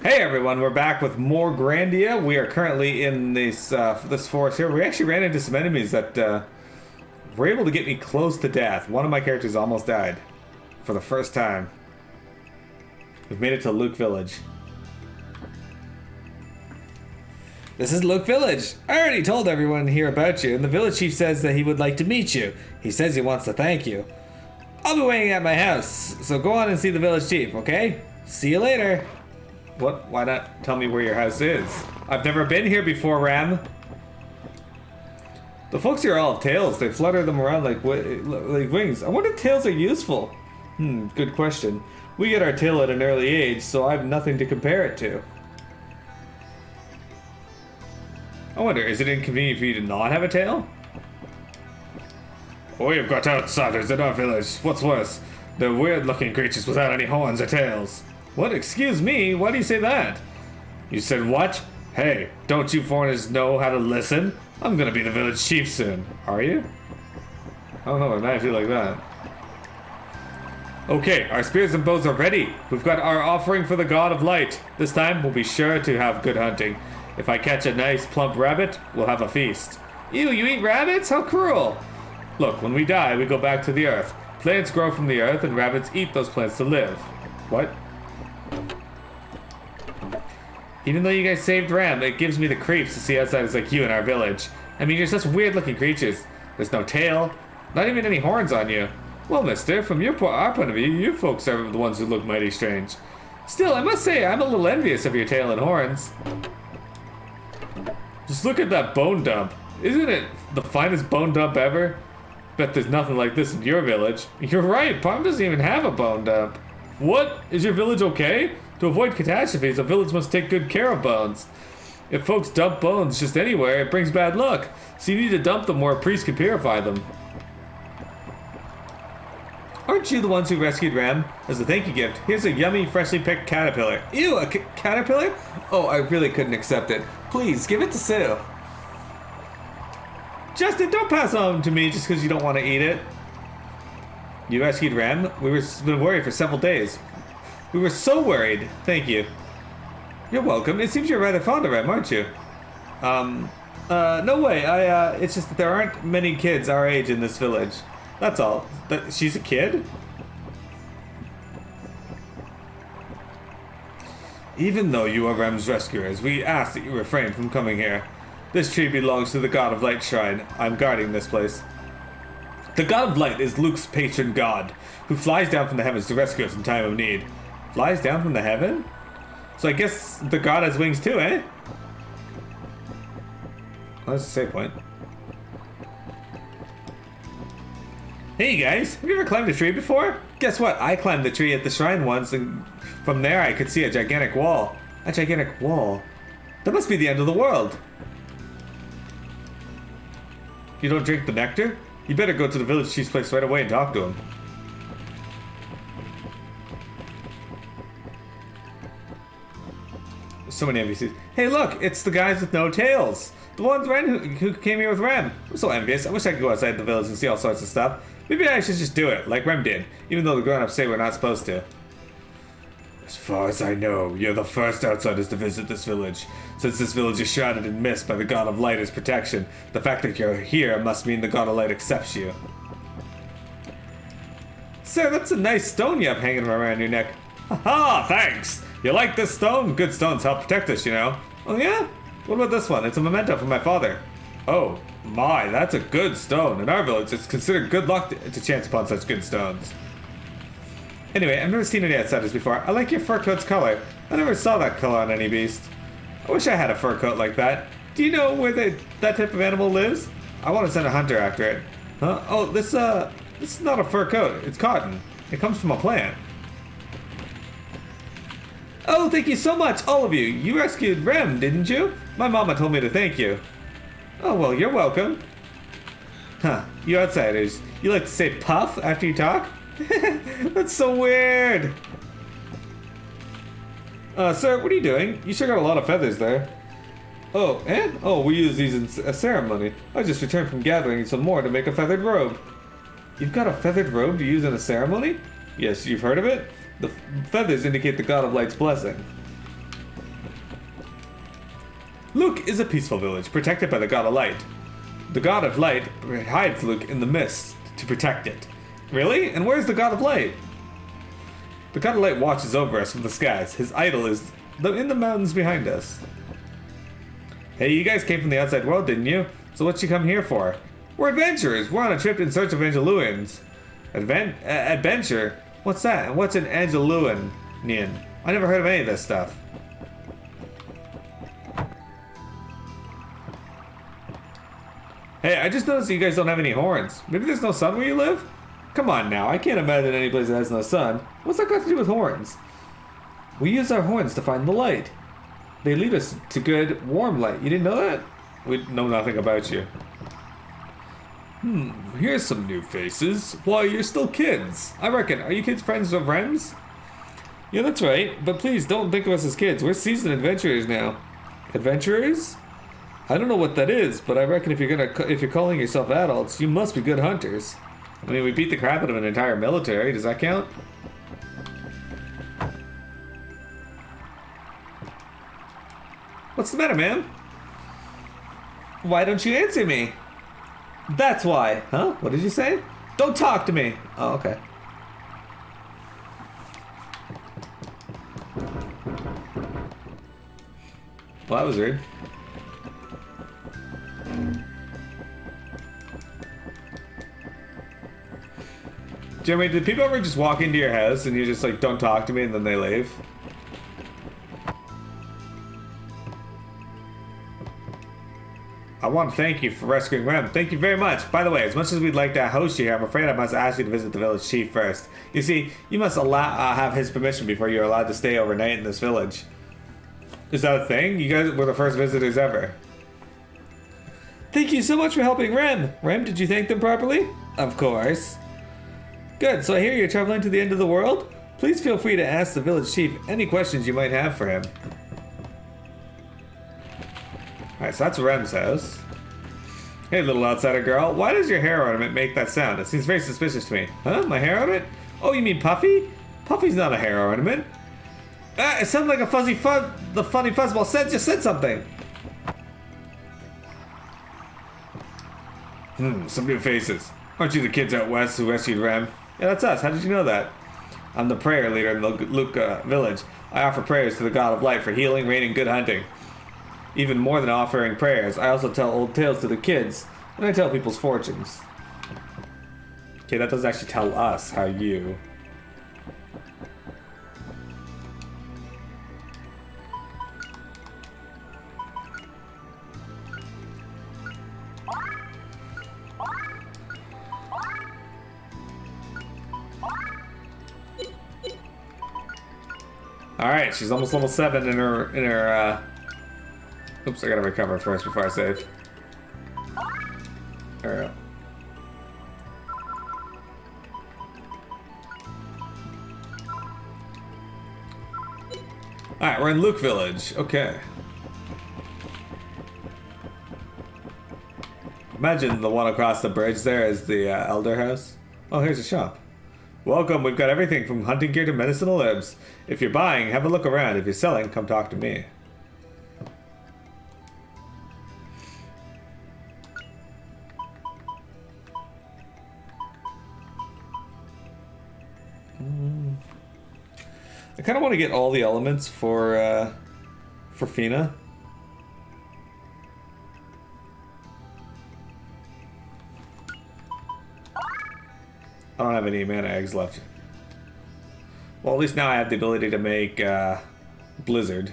Hey everyone, we're back with more Grandia. We are currently in this forest here. We actually ran into some enemies that were able to get me close to death. One of my characters almost died for the first time. We've made it to Luke Village. This is Luke Village. I already told everyone here about you, and the village chief says that he would like to meet you. He says he wants to thank you. I'll be waiting at my house, so go on and see the village chief, okay? See you later. What? Why not tell me where your house is? I've never been here before, Ram. The folks here all have tails. They flutter them around like wings. I wonder if tails are useful. Good question. We get our tail at an early age, so I have nothing to compare it to. I wonder, is it inconvenient for you to not have a tail? We've got outsiders in our village. What's worse, they're weird-looking creatures without any horns or tails. What? Excuse me? Why do you say that? You said what? Hey, don't you foreigners know how to listen? I'm gonna be the village chief soon. Are you? I don't know, I might feel like that. Okay, our spears and bows are ready. We've got our offering for the god of light. This time, we'll be sure to have good hunting. If I catch a nice plump rabbit, we'll have a feast. Ew, you eat rabbits? How cruel! Look, when we die, we go back to the earth. Plants grow from the earth, and rabbits eat those plants to live. What? Even though you guys saved Ram, it gives me the creeps to see outsiders like you in our village. I mean, you're such weird-looking creatures. There's no tail, not even any horns on you. Well, mister, from our point of view, you folks are the ones who look mighty strange. Still, I must say, I'm a little envious of your tail and horns. Just look at that bone dump. Isn't it the finest bone dump ever? Bet there's nothing like this in your village. You're right, Palm doesn't even have a bone dump. What? Is your village okay? To avoid catastrophes, a village must take good care of bones. If folks dump bones just anywhere, it brings bad luck. So you need to dump them where a priest can purify them. Aren't you the ones who rescued Ram? As a thank you gift, here's a yummy, freshly picked caterpillar. Ew, a caterpillar? Oh, I really couldn't accept it. Please, give it to Sue. Justin, don't pass on to me just because you don't want to eat it. You rescued Ram? We've been worried for several days. We were so worried. Thank you. You're welcome. It seems you're rather fond of Ram, aren't you? No way. It's just that there aren't many kids our age in this village. That's all. But she's a kid? Even though you are Ram's rescuers, we ask that you refrain from coming here. This tree belongs to the God of Light Shrine. I'm guarding this place. The God of Light is Luke's patron god, who flies down from the heavens to rescue us in time of need. Flies down from the heaven? So I guess the god has wings too, eh? Well, that's a save point. Hey guys, have you ever climbed a tree before? Guess what? I climbed the tree at the shrine once, and from there I could see a gigantic wall. A gigantic wall? That must be the end of the world. You don't drink the nectar? You better go to the village chief's place right away and talk to him. So many NPCs. Hey look, it's the guys with no tails. The ones who came here with Rem. I'm so envious. I wish I could go outside the village and see all sorts of stuff. Maybe I should just do it, like Rem did, even though the grown-ups say we're not supposed to. As far as I know, you're the first outsiders to visit this village. Since this village is shrouded in mist by the God of Light as protection, the fact that you're here must mean the God of Light accepts you. Sir, that's a nice stone you have hanging around your neck. Haha, thanks! You like this stone? Good stones help protect us, you know. Oh yeah? What about this one? It's a memento from my father. Oh, my, that's a good stone. In our village, it's considered good luck to chance upon such good stones. Anyway, I've never seen any outsiders before. I like your fur coat's color. I never saw that color on any beast. I wish I had a fur coat like that. Do you know where that type of animal lives? I want to send a hunter after it. Huh? Oh, this is not a fur coat. It's cotton. It comes from a plant. Oh, thank you so much, all of you. You rescued Rem, didn't you? My mama told me to thank you. Oh, well, you're welcome. Huh, you outsiders. You like to say puff after you talk? That's so weird. Sir, what are you doing? You sure got a lot of feathers there. Oh, eh? Oh, we use these in a ceremony. I just returned from gathering some more to make a feathered robe. You've got a feathered robe to use in a ceremony? Yes, you've heard of it? The feathers indicate the God of Light's blessing. Luke is a peaceful village, protected by the God of Light. The God of Light hides Luke in the mist to protect it. Really? And where's the God of Light? The God of Light watches over us from the skies. His idol is in the mountains behind us. Hey, you guys came from the outside world, didn't you? So what you come here for? We're adventurers. We're on a trip in search of Angeluans. Adventure? What's that? What's an Angeluan? I never heard of any of this stuff. Hey, I just noticed that you guys don't have any horns. Maybe there's no sun where you live? Come on now, I can't imagine any place that has no sun. What's that got to do with horns? We use our horns to find the light. They lead us to good, warm light. You didn't know that? We know nothing about you. Here's some new faces. Why, you're still kids. I reckon. Are you kids friends of Rem's? Yeah, that's right. But please, don't think of us as kids. We're seasoned adventurers now. Adventurers? I don't know what that is, but I reckon if you're calling yourself adults, you must be good hunters. I mean, we beat the crap out of an entire military. Does that count? What's the matter, man? Why don't you answer me? That's why. Huh? What did you say? Don't talk to me. Oh, okay. Well, that was weird. Jeremy, did people ever just walk into your house and you just like, don't talk to me, and then they leave? I want to thank you for rescuing Rem. Thank you very much. By the way, as much as we'd like to host you here, I'm afraid I must ask you to visit the village chief first. You see, you must have his permission before you're allowed to stay overnight in this village. Is that a thing? You guys were the first visitors ever. Thank you so much for helping Rem. Rem, did you thank them properly? Of course. Good, so I hear you're traveling to the end of the world? Please feel free to ask the village chief any questions you might have for him. Alright, so that's Rem's house. Hey, little outsider girl, why does your hair ornament make that sound? It seems very suspicious to me. Huh? My hair ornament? Oh, you mean Puffy? Puffy's not a hair ornament. Ah, it sounded like a fuzzy fuzz. The funny fuzzball just said something. Some new faces. Aren't you the kids out west who rescued Rem? Yeah, that's us. How did you know that? I'm the prayer leader in the Luke village. I offer prayers to the God of Light for healing, rain, and good hunting. Even more than offering prayers, I also tell old tales to the kids, and I tell people's fortunes. Okay, that doesn't actually tell us how you... Alright, she's almost level 7 in her Oops, I gotta recover first before I save. There we go. Alright, we're in Luke Village. Okay. Imagine the one across the bridge there is the Elder House. Oh, here's a shop. Welcome, we've got everything from hunting gear to medicinal herbs. If you're buying, have a look around. If you're selling, come talk to me. I kind of want to get all the elements for Fina. I don't have any mana eggs left. Well, at least now I have the ability to make Blizzard.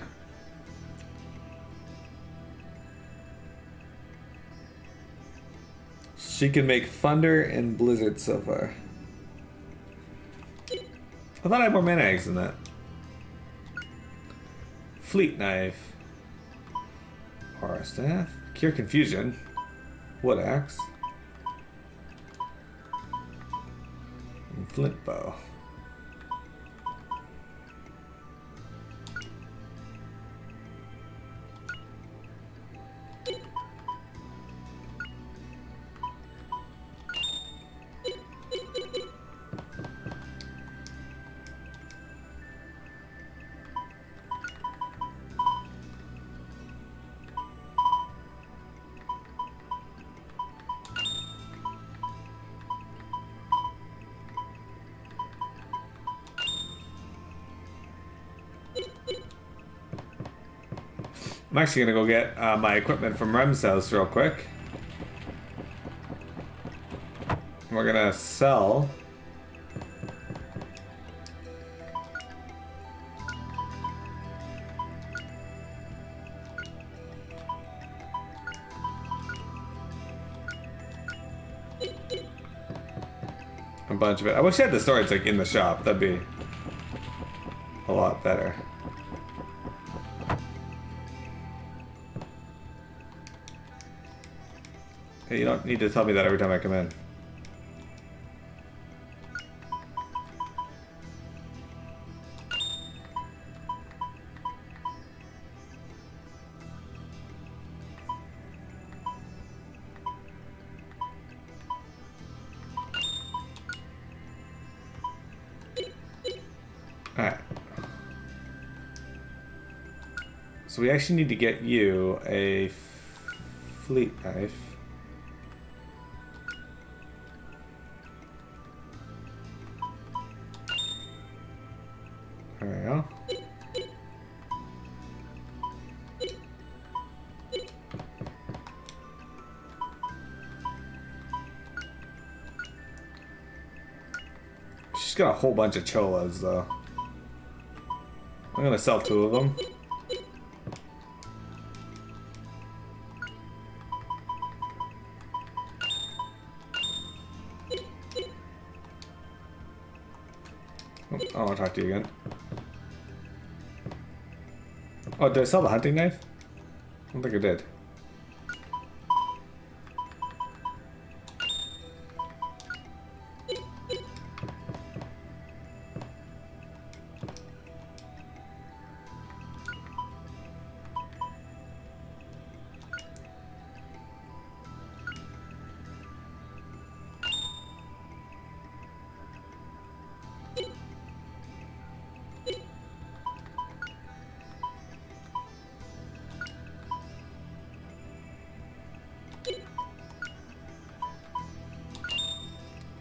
She can make Thunder and Blizzard so far. I thought I had more mana eggs than that. Fleet Knife. Aura Staff. Cure Confusion. Wood Axe. And Flint Bow. I'm actually gonna go get my equipment from Rem's house real quick. We're gonna sell. A bunch of it. I wish I had the storage like in the shop. That'd be a lot better. Hey, you don't need to tell me that every time I come in. Alright. So we actually need to get you a fleet knife. There we go. She's got a whole bunch of cholas though. I'm gonna sell 2 of them. Oh, I want to talk to you again. Oh, did I sell the hunting knife? I don't think I did.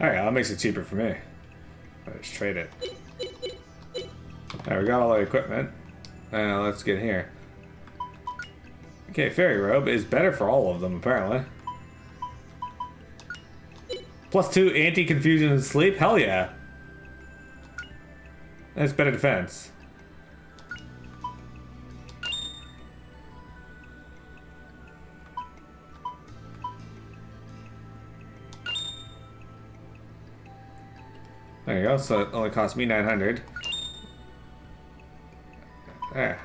Alright, that makes it cheaper for me. Let's trade it. Alright, we got all the equipment. Now let's get here. Okay, fairy robe is better for all of them, apparently. +2 anti-confusion and sleep? Hell yeah. That's better defense. There you go, so it only cost me 900. There.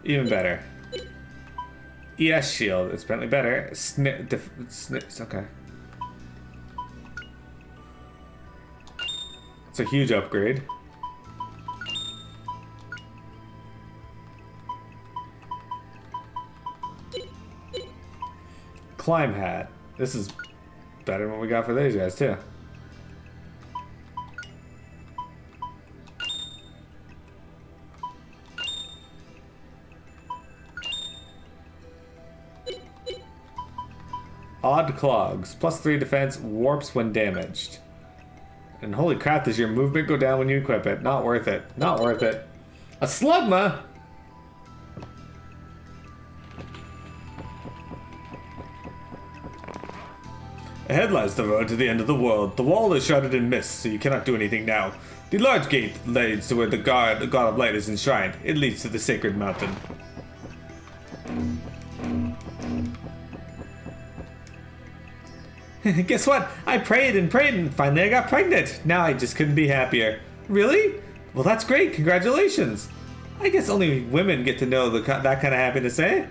Even better. ES shield, it's apparently better. Okay. It's a huge upgrade. Climb hat. This is better than what we got for these guys too. Odd clogs. +3 defense, warps when damaged. And holy crap, does your movement go down when you equip it? Not worth it. Not worth it. A slugma! Ahead lies the road to the end of the world. The wall is shrouded in mist, so you cannot do anything now. The large gate leads to where the god of light is enshrined. It leads to the sacred mountain. Guess what? I prayed and finally I got pregnant. Now I just couldn't be happier. Really? Well, that's great. Congratulations. I guess only women get to know that kind of happiness, eh?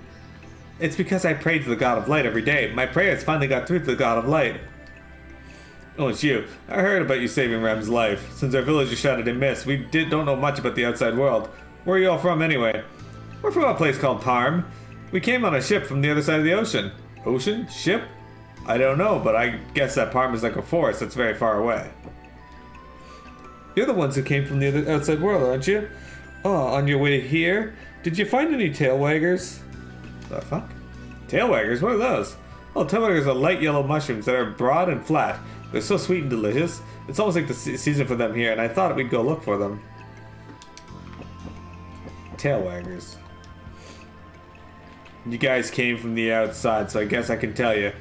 It's because I prayed to the God of Light every day. My prayers finally got through to the God of Light. Oh, it's you. I heard about you saving Rem's life. Since our village is shrouded in mist, we don't know much about the outside world. Where are you all from anyway? We're from a place called Parm. We came on a ship from the other side of the ocean. Ocean? Ship? I don't know, but I guess that Parm is like a forest that's very far away. You're the ones who came from the other outside world, aren't you? Oh, on your way here? Did you find any tail waggers? The fuck? Tail waggers? What are those? Oh, tail waggers are light yellow mushrooms that are broad and flat. They're so sweet and delicious. It's almost like the season for them here, and I thought we'd go look for them. Tail waggers. You guys came from the outside, so I guess I can tell you.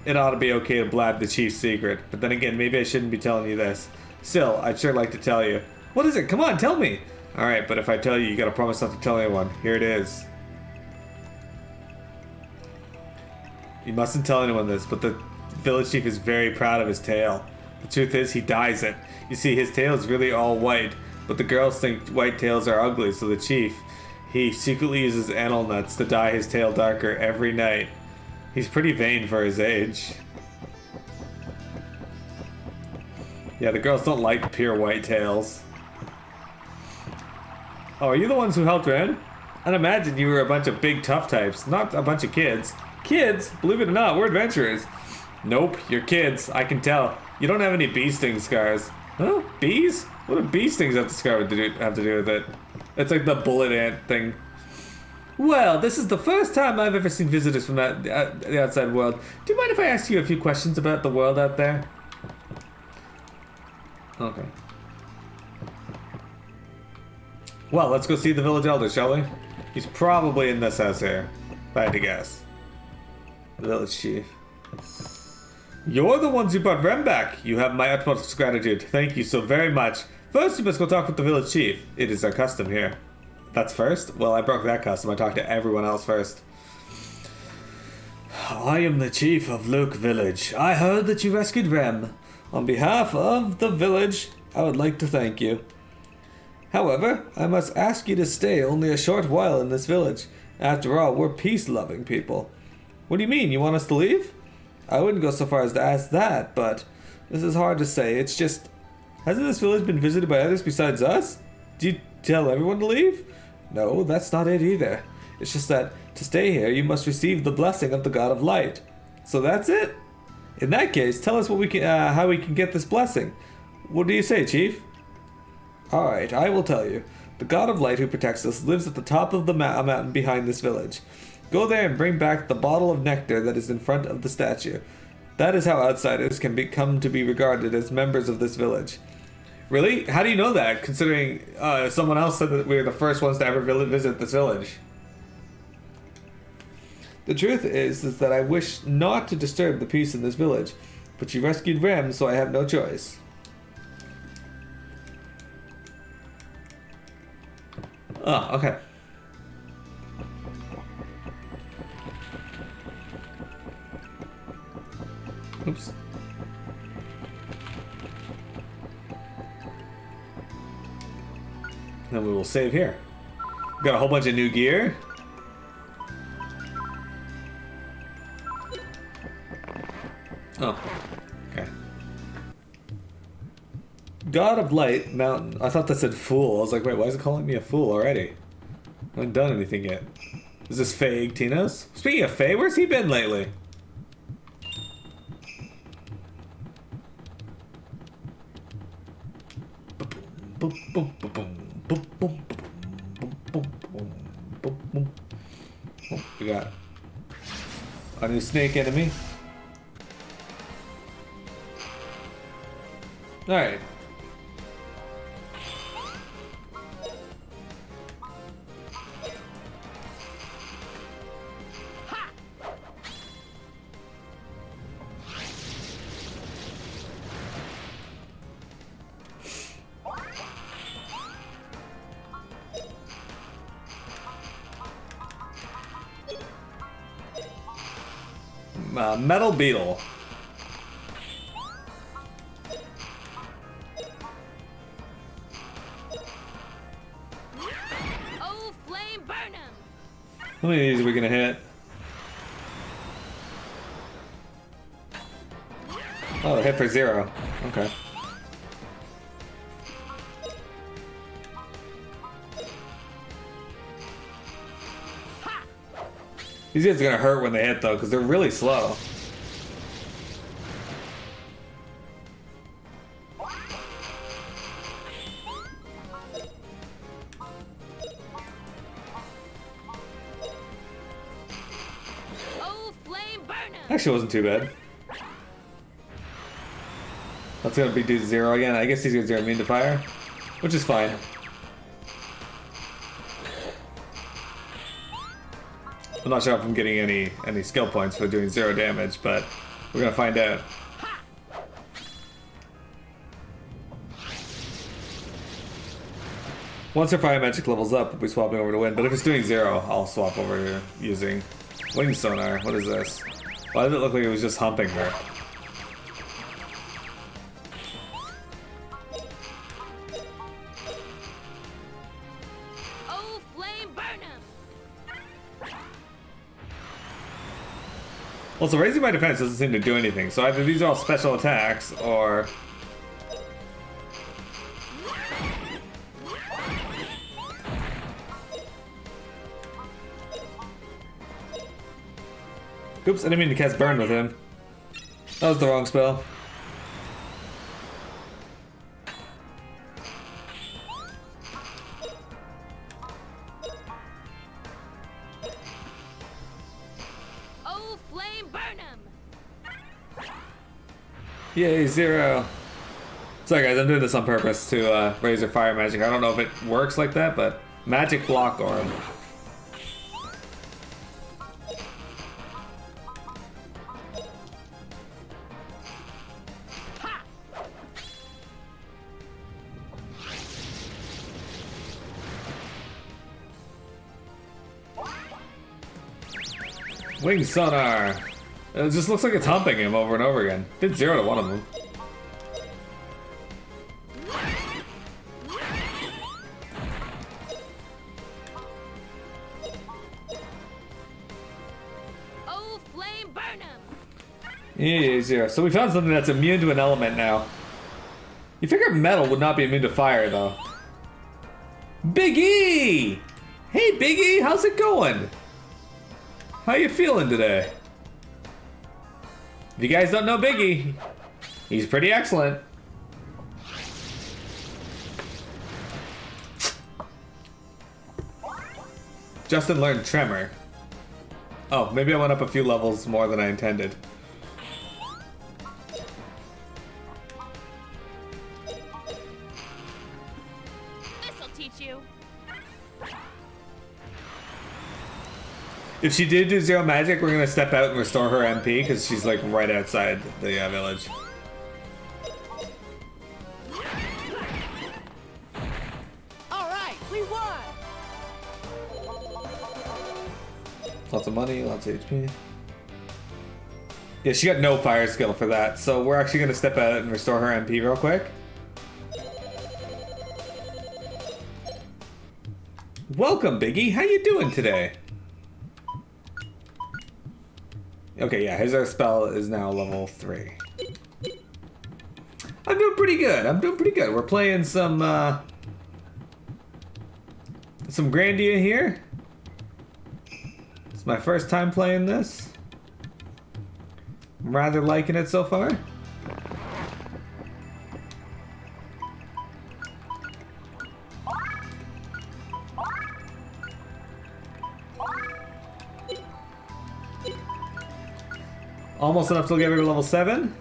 It ought to be okay to blab the chief's secret, but then again, maybe I shouldn't be telling you this. Still, I'd sure like to tell you. What is it? Come on, tell me! Alright, but if I tell you, you gotta promise not to tell anyone. Here it is. You mustn't tell anyone this, but the village chief is very proud of his tail. The truth is, he dyes it. You see, his tail is really all white, but the girls think white tails are ugly, so the chief, he secretly uses anal nuts to dye his tail darker every night. He's pretty vain for his age. Yeah, the girls don't like pure white tails. Oh, are you the ones who helped Ren? I'd imagine you were a bunch of big tough types, not a bunch of kids. Kids? Believe it or not, we're adventurers. Nope, you're kids, I can tell. You don't have any bee sting scars. Huh? Bees? What do bee stings have to do with it? It's like the bullet ant thing. Well, this is the first time I've ever seen visitors from the outside world. Do you mind if I ask you a few questions about the world out there? Okay. Well, let's go see the village elder, shall we? He's probably in this house here, if I had to guess. The village chief. You're the ones who brought Rem back. You have my utmost gratitude. Thank you so very much. First, you must go talk with the village chief. It is our custom here. That's first? Well, I broke that custom. I talked to everyone else first. I am the chief of Luke Village. I heard that you rescued Rem. On behalf of the village, I would like to thank you. However, I must ask you to stay only a short while in this village. After all, we're peace-loving people. What do you mean? You want us to leave? I wouldn't go so far as to ask that, but this is hard to say. It's just... Hasn't this village been visited by others besides us? Do you tell everyone to leave? No, that's not it either. It's just that to stay here, you must receive the blessing of the God of Light. So that's it? In that case, tell us what we can, how we can get this blessing. What do you say, Chief? Alright, I will tell you. The God of Light who protects us lives at the top of the mountain behind this village. Go there and bring back the bottle of nectar that is in front of the statue. That is how outsiders can come to be regarded as members of this village. Really? How do you know that, considering someone else said that we were the first ones to ever visit this village? The truth is that I wish not to disturb the peace in this village, but you rescued Rem, so I have no choice. Oh, okay. Oops. Then we will save here. We've got a whole bunch of new gear. Oh, okay. God of Light Mountain. I thought that said fool. I was like, wait, why is it calling me a fool already? I haven't done anything yet. Is this Faye Tino's? Speaking of Faye, where's he been lately? Oh, we got a new snake enemy. Alright. Metal Beetle. Oh, flame burn him! How many of these are we gonna hit? Oh, hit for 0. Okay. These guys are gonna hurt when they hit though, because they're really slow. Oh, flame burn him! Actually, wasn't too bad. That's gonna be do 0 again. I guess these guys are immune to fire, which is fine. I'm not sure if I'm getting any skill points for doing 0 damage, but we're gonna find out. Once her fire magic levels up, we'll be swapping over to wind, but if it's doing 0, I'll swap over to using wing sonar. What is this? Why did it look like it was just humping her? Oh, flame burn 'em! Well, so raising my defense doesn't seem to do anything, so either these are all special attacks, or... Oops, I didn't mean to cast burn with him. That was the wrong spell. Oh, flame burn 'em! Yay, 0. Sorry guys, I'm doing this on purpose to raise her fire magic. I don't know if it works like that, but magic block orb. Wing sonar. It just looks like it's humping him over and over again. Did 0 to one of them. Oh, flame burn 'em! Yeah, 0. So we found something that's immune to an element now. You figure metal would not be immune to fire, though. Big E! Hey, Big E, how's it going? How you feeling today? If you guys don't know Big E, he's pretty excellent. Justin learned Tremor. Oh, maybe I went up a few levels more than I intended. This'll teach you. If she did do 0 magic, we're gonna step out and restore her MP because she's like right outside the village. All right, we won. Lots of money, lots of HP. Yeah, she got no fire skill for that, so we're actually gonna step out and restore her MP real quick. Welcome, Biggie. How you doing today? Okay, yeah, his spell is now level 3. I'm doing pretty good. I'm doing pretty good. We're playing some Grandia here. It's my first time playing this. I'm rather liking it so far. Almost enough to get her to level 7.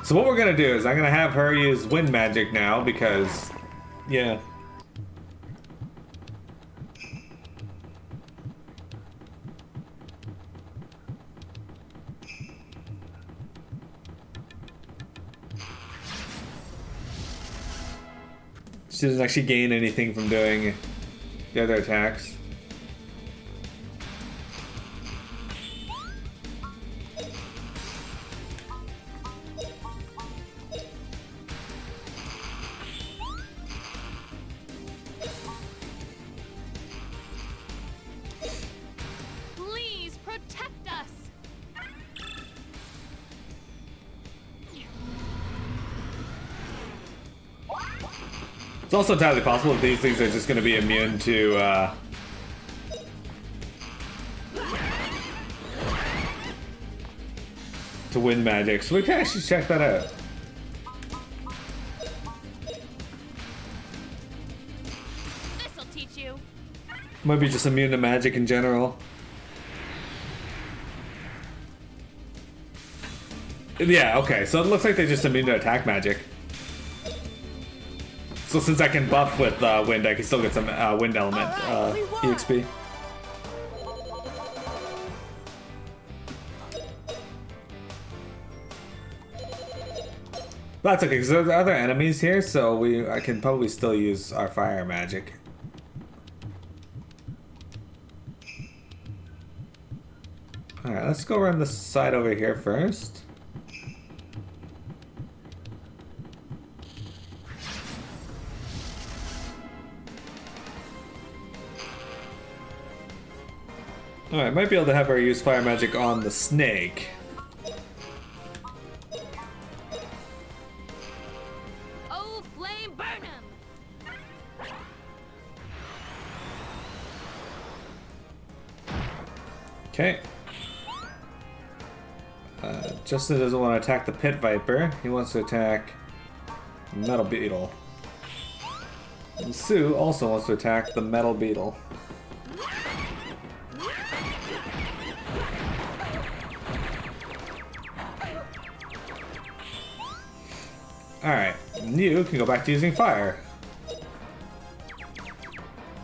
So what we're gonna do is I'm gonna have her use wind magic now because, yeah. She doesn't actually gain anything from doing the other attacks. Please protect us. It's also entirely possible that these things are just going to be immune to wind magic, so we can actually check that out. This'll teach you. Might be just immune to magic in general. Yeah, okay, so it looks like they're just immune to attack magic. So since I can buff with wind, I can still get some wind element Alright, we won. EXP. That's okay, because there's other enemies here, so I can probably still use our fire magic. Alright, let's go around the side over here first. Alright, might be able to have her use fire magic on the snake. Oh, flame burn 'em! Okay. Justin doesn't want to attack the pit viper. He wants to attack metal beetle. And Sue also wants to attack the metal beetle. Alright, you can go back to using fire.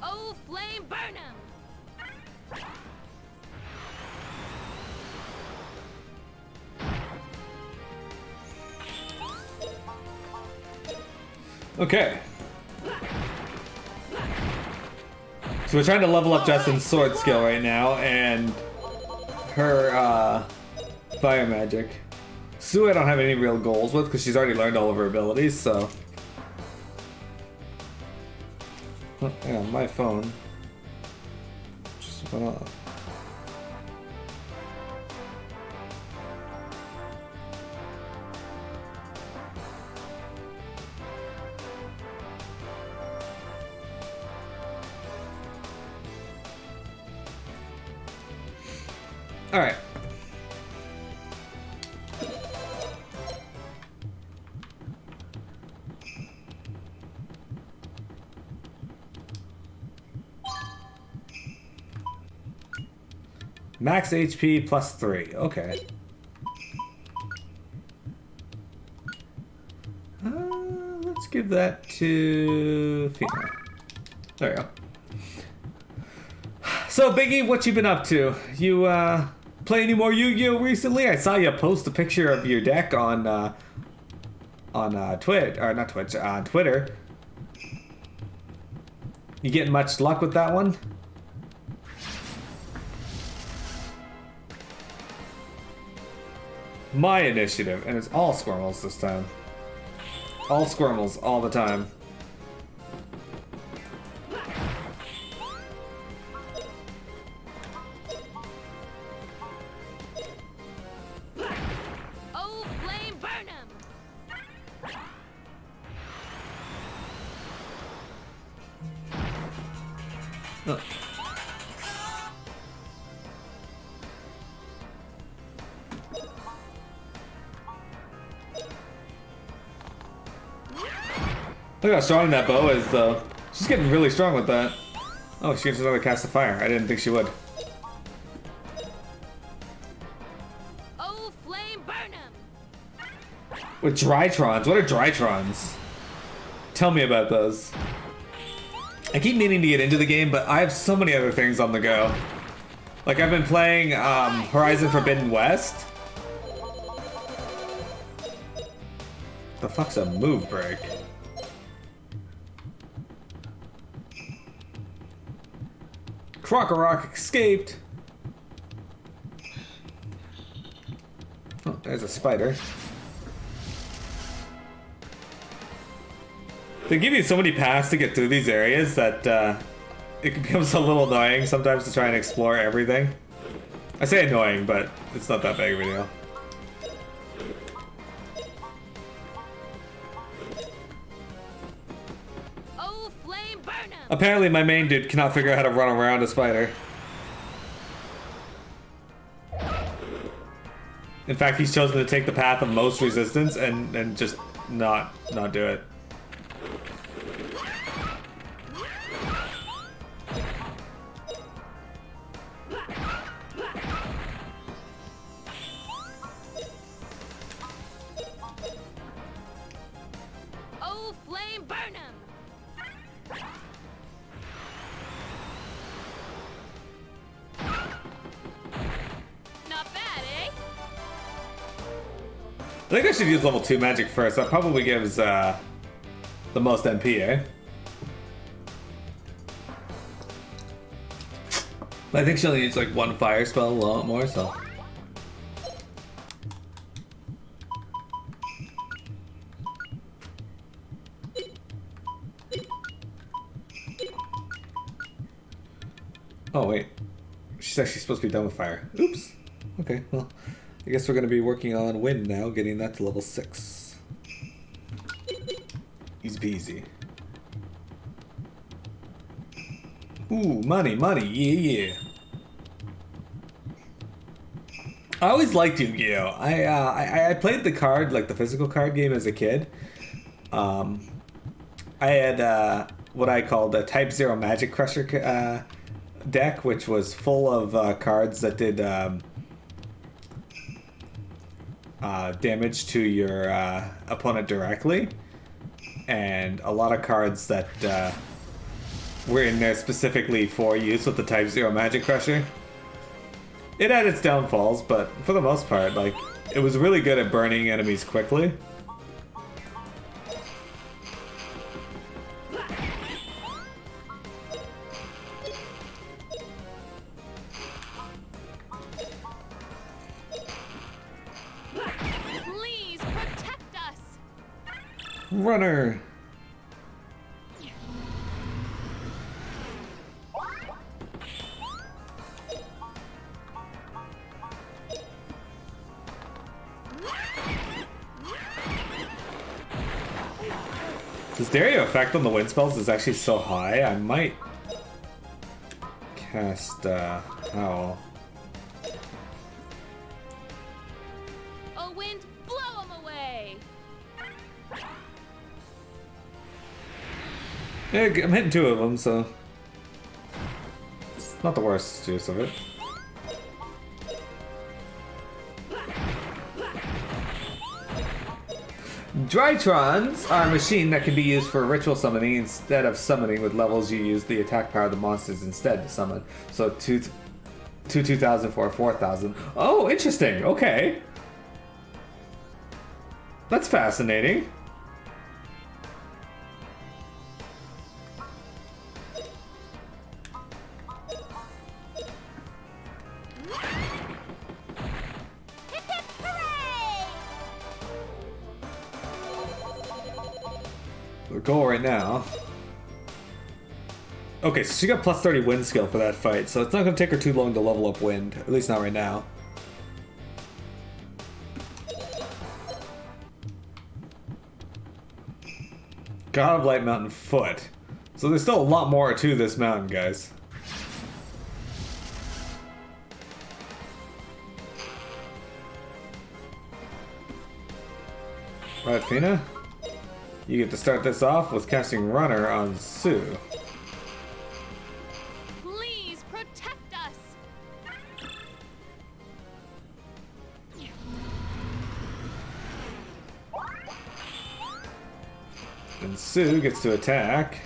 Oh, flame burn 'em! Okay. So we're trying to level up Justin's sword skill right now, and her fire magic. Sue I don't have any real goals with because she's already learned all of her abilities, so. Oh, yeah, my phone just went off. All right. Max HP plus 3. Okay. Let's give that to Fina. There we go. So, Biggie, what you been up to? You play any more Yu-Gi-Oh recently? I saw you post a picture of your deck on Twitter. You getting much luck with that one? My initiative, and it's all Squirmels this time. All Squirmels, all the time. Oh, flame burn 'em! Oh. Look how strong that bow is, though. She's getting really strong with that. Oh, she gets another cast of fire. I didn't think she would. Oh, flame burn 'em! With Drytrons. What are Drytrons? Tell me about those. I keep meaning to get into the game, but I have so many other things on the go. Like, I've been playing Horizon Forbidden West. The fuck's a move break? Krokorok escaped. Oh, there's a spider. They give you so many paths to get through these areas that it becomes a little annoying sometimes to try and explore everything. I say annoying, but it's not that big of a deal. Oh, flame burn 'em! Apparently my main dude cannot figure out how to run around a spider. In fact, he's chosen to take the path of most resistance and just not do it. Oh, flame burn 'em! think I should use level 2 magic first. That probably gives the most MP, eh? I think she only needs like one fire spell, a lot more, so. Oh wait, she's actually supposed to be done with fire. Oops. Okay, well, I guess we're gonna be working on wind now, getting that to level 6. Easy peasy. Ooh, money, money, yeah. I always liked Yu-Gi-Oh! I played the card, like the physical card game as a kid. I had what I called a Type 0 Magic Crusher deck, which was full of cards that did damage to your opponent directly, and a lot of cards that were in there specifically for use with the Type 0 Magic Crusher. It had its downfalls, but for the most part, like, it was really good at burning enemies quickly. Please protect us. Runner! The stereo effect on the wind spells is actually so high, I might cast Howl. Oh, wind, blow them away. Yeah, I'm hitting 2 of them, so it's not the worst use of it. Drytrons are a machine that can be used for ritual summoning instead of summoning. With levels, you use the attack power of the monsters instead to summon. So 2,000 for 4,000. Oh, interesting. Okay. That's fascinating. Hip hip hooray! The goal right now. Okay, so she got plus 30 wind skill for that fight, so it's not going to take her too long to level up wind. At least not right now. God of Light Mountain Foot. So there's still a lot more to this mountain, guys. Right, Fina? You get to start this off with casting Runner on Sue. Please protect us. And Sue gets to attack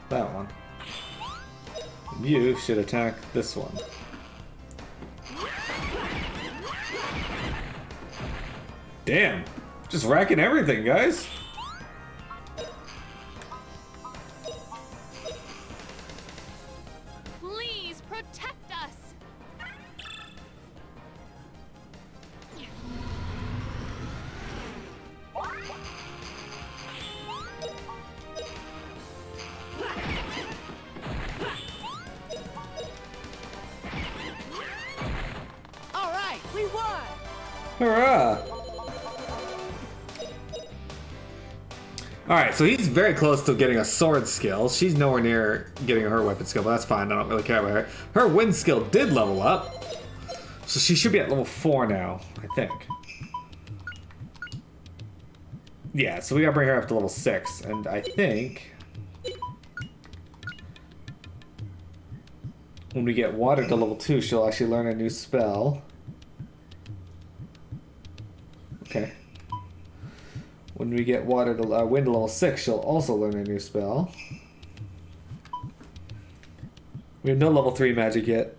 that one. You should attack this one. Damn, just racking everything, guys. Please protect us. All right, we won. Hurrah! Alright, so he's very close to getting a sword skill. She's nowhere near getting her weapon skill, but that's fine. I don't really care about her. Her wind skill did level up. So she should be at level 4 now, I think. Yeah, so we gotta bring her up to level 6. And I think when we get water to level 2, she'll actually learn a new spell. Okay. When we get water to wind to level 6, she'll also learn a new spell. We have no level 3 magic yet.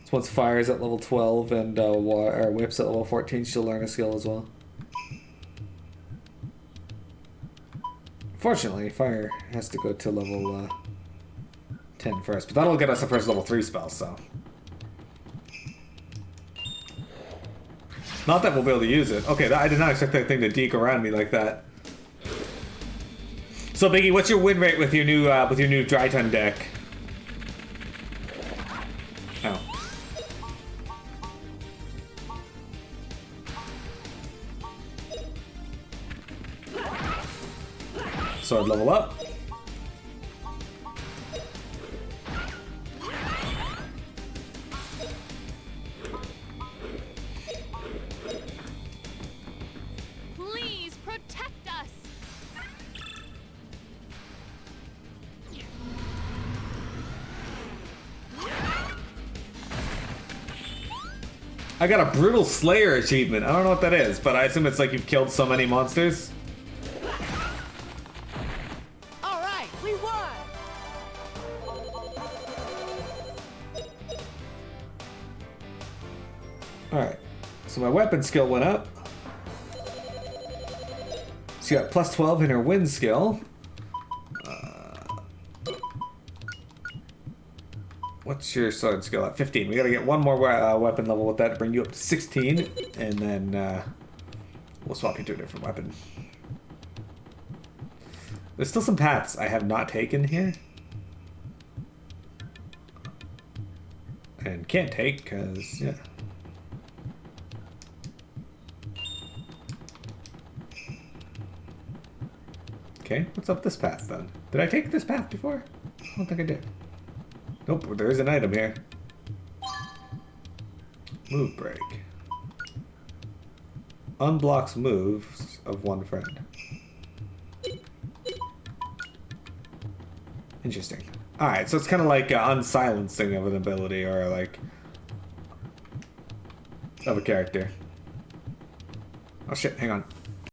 So once fire is at level 12 and or whips at level 14, she'll learn a skill as well. Fortunately, fire has to go to level 10 first, but that'll get us the first level 3 spell, so. Not that we'll be able to use it. Okay, I did not expect that thing to deke around me like that. So Biggie, what's your win rate with your new dry ton deck? Oh. Sword level up. Please protect us. I got a brutal slayer achievement. I don't know what that is, but I assume it's like you've killed so many monsters. All right, we won. Alright, so my weapon skill went up. She got plus 12 in her wind skill. What's your sword skill at? 15. We gotta get one more weapon level with that to bring you up to 16, and then we'll swap you to a different weapon. There's still some paths I have not taken here. And can't take, because, yeah. Okay, what's up this path then? Did I take this path before? I don't think I did. Nope, there is an item here. Move break. Unblocks moves of one friend. Interesting. Alright, so it's kind of like unsilencing of an ability, or like of a character. Oh shit, hang on.